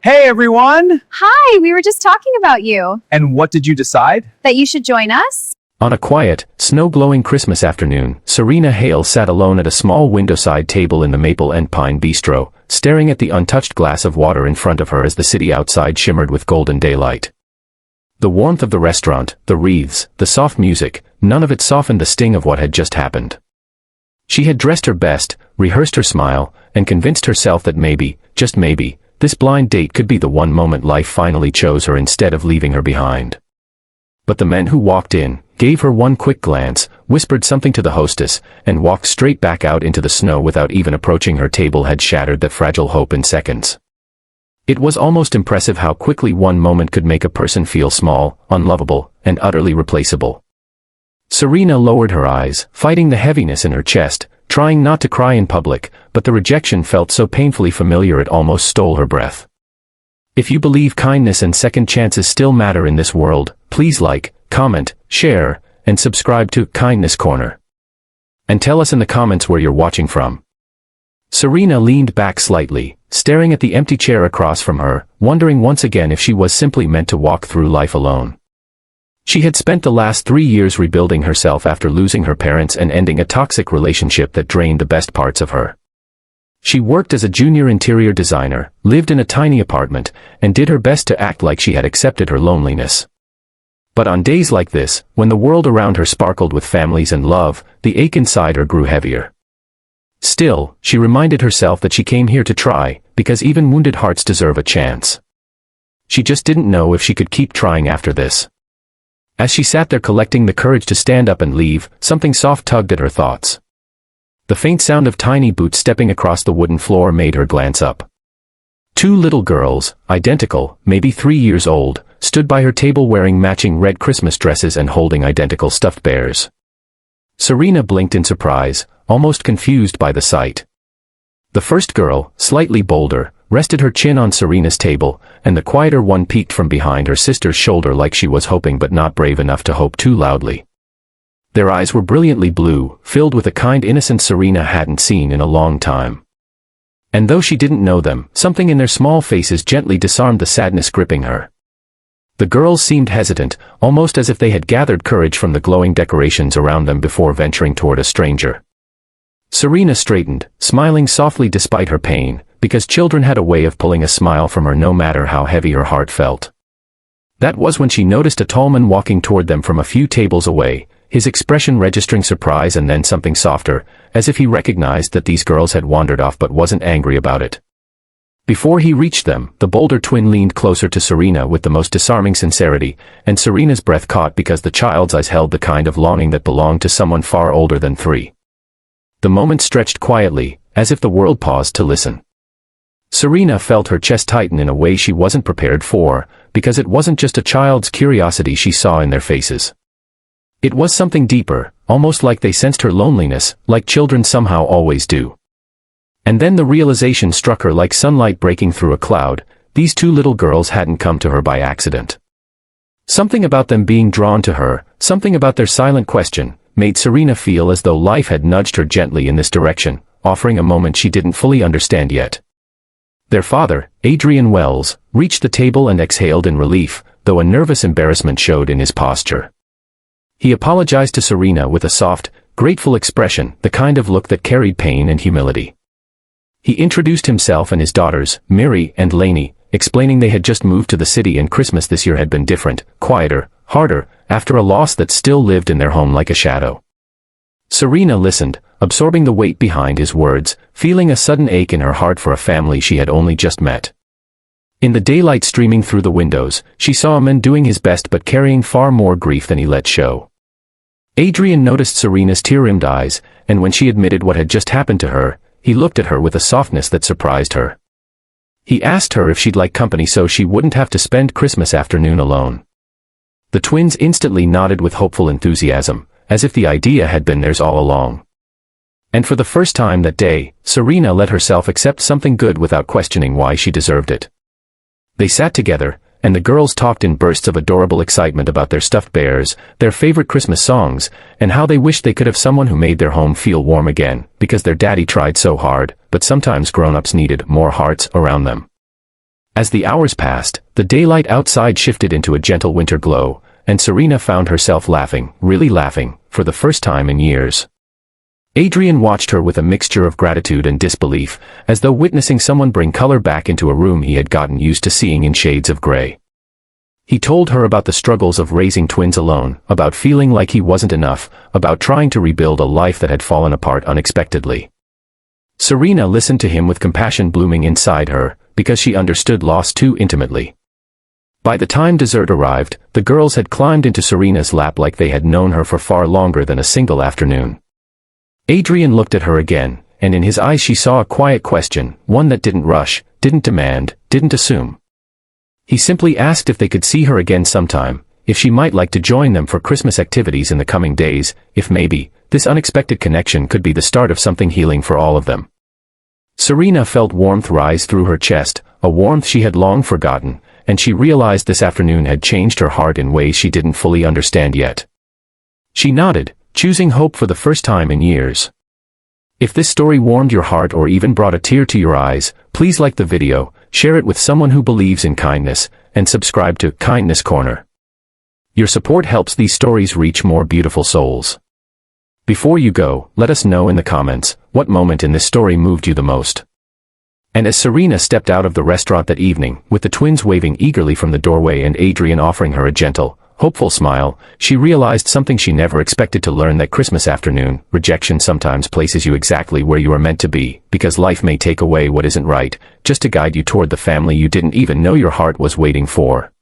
Hey everyone! Hi, we were just talking about you. And what did you decide? That you should join us? On a quiet, snow-glowing Christmas afternoon, Serena Hale sat alone at a small window-side table in the Maple and Pine Bistro, staring at the untouched glass of water in front of her as the city outside shimmered with golden daylight. The warmth of the restaurant, the wreaths, the soft music, none of it softened the sting of what had just happened. She had dressed her best, rehearsed her smile, and convinced herself that maybe, just maybe, this blind date could be the one moment life finally chose her instead of leaving her behind. But the men who walked in, gave her one quick glance, whispered something to the hostess, and walked straight back out into the snow without even approaching her table had shattered that fragile hope in seconds. It was almost impressive how quickly one moment could make a person feel small, unlovable, and utterly replaceable. Serena lowered her eyes, fighting the heaviness in her chest, trying not to cry in public, but the rejection felt so painfully familiar it almost stole her breath. If you believe kindness and second chances still matter in this world, please like, comment, share, and subscribe to Kindness Corner. And tell us in the comments where you're watching from. Serena leaned back slightly, staring at the empty chair across from her, wondering once again if she was simply meant to walk through life alone. She had spent the last 3 years rebuilding herself after losing her parents and ending a toxic relationship that drained the best parts of her. She worked as a junior interior designer, lived in a tiny apartment, and did her best to act like she had accepted her loneliness. But on days like this, when the world around her sparkled with families and love, the ache inside her grew heavier. Still, she reminded herself that she came here to try, because even wounded hearts deserve a chance. She just didn't know if she could keep trying after this. As she sat there collecting the courage to stand up and leave, something soft tugged at her thoughts. The faint sound of tiny boots stepping across the wooden floor made her glance up. 2 little girls, identical, maybe 3 years old, stood by her table wearing matching red Christmas dresses and holding identical stuffed bears. Serena blinked in surprise, almost confused by the sight. The first girl, slightly bolder, rested her chin on Serena's table, and the quieter one peeked from behind her sister's shoulder like she was hoping but not brave enough to hope too loudly. Their eyes were brilliantly blue, filled with a kind innocence Serena hadn't seen in a long time. And though she didn't know them, something in their small faces gently disarmed the sadness gripping her. The girls seemed hesitant, almost as if they had gathered courage from the glowing decorations around them before venturing toward a stranger. Serena straightened, smiling softly despite her pain, because children had a way of pulling a smile from her no matter how heavy her heart felt. That was when she noticed a tall man walking toward them from a few tables away, his expression registering surprise and then something softer, as if he recognized that these girls had wandered off but wasn't angry about it. Before he reached them, the bolder twin leaned closer to Serena with the most disarming sincerity, and Serena's breath caught because the child's eyes held the kind of longing that belonged to someone far older than 3. The moment stretched quietly, as if the world paused to listen. Serena felt her chest tighten in a way she wasn't prepared for, because it wasn't just a child's curiosity she saw in their faces. It was something deeper, almost like they sensed her loneliness, like children somehow always do. And then the realization struck her like sunlight breaking through a cloud: these 2 little girls hadn't come to her by accident. Something about them being drawn to her, something about their silent question, made Serena feel as though life had nudged her gently in this direction, offering a moment she didn't fully understand yet. Their father, Adrian Wells, reached the table and exhaled in relief, though a nervous embarrassment showed in his posture. He apologized to Serena with a soft, grateful expression, the kind of look that carried pain and humility. He introduced himself and his daughters, Mary and Lainey, explaining they had just moved to the city and Christmas this year had been different, quieter, harder, after a loss that still lived in their home like a shadow. Serena listened, absorbing the weight behind his words, feeling a sudden ache in her heart for a family she had only just met. In the daylight streaming through the windows, she saw a man doing his best but carrying far more grief than he let show. Adrian noticed Serena's tear-rimmed eyes, and when she admitted what had just happened to her, he looked at her with a softness that surprised her. He asked her if she'd like company so she wouldn't have to spend Christmas afternoon alone. The twins instantly nodded with hopeful enthusiasm, as if the idea had been theirs all along. And for the first time that day, Serena let herself accept something good without questioning why she deserved it. They sat together, and the girls talked in bursts of adorable excitement about their stuffed bears, their favorite Christmas songs, and how they wished they could have someone who made their home feel warm again, because their daddy tried so hard, but sometimes grown-ups needed more hearts around them. As the hours passed, the daylight outside shifted into a gentle winter glow, and Serena found herself laughing, really laughing, for the first time in years. Adrian watched her with a mixture of gratitude and disbelief, as though witnessing someone bring color back into a room he had gotten used to seeing in shades of gray. He told her about the struggles of raising twins alone, about feeling like he wasn't enough, about trying to rebuild a life that had fallen apart unexpectedly. Serena listened to him with compassion blooming inside her, because she understood loss too intimately. By the time dessert arrived, the girls had climbed into Serena's lap like they had known her for far longer than a single afternoon. Adrian looked at her again, and in his eyes she saw a quiet question, one that didn't rush, didn't demand, didn't assume. He simply asked if they could see her again sometime, if she might like to join them for Christmas activities in the coming days, if maybe, this unexpected connection could be the start of something healing for all of them. Serena felt warmth rise through her chest, a warmth she had long forgotten, and she realized this afternoon had changed her heart in ways she didn't fully understand yet. She nodded, choosing hope for the first time in years. If this story warmed your heart or even brought a tear to your eyes, please like the video, share it with someone who believes in kindness, and subscribe to Kindness Corner. Your support helps these stories reach more beautiful souls. Before you go, let us know in the comments, what moment in this story moved you the most. And as Serena stepped out of the restaurant that evening, with the twins waving eagerly from the doorway and Adrian offering her a gentle, hopeful smile, she realized something she never expected to learn that Christmas afternoon: rejection sometimes places you exactly where you are meant to be, because life may take away what isn't right, just to guide you toward the family you didn't even know your heart was waiting for.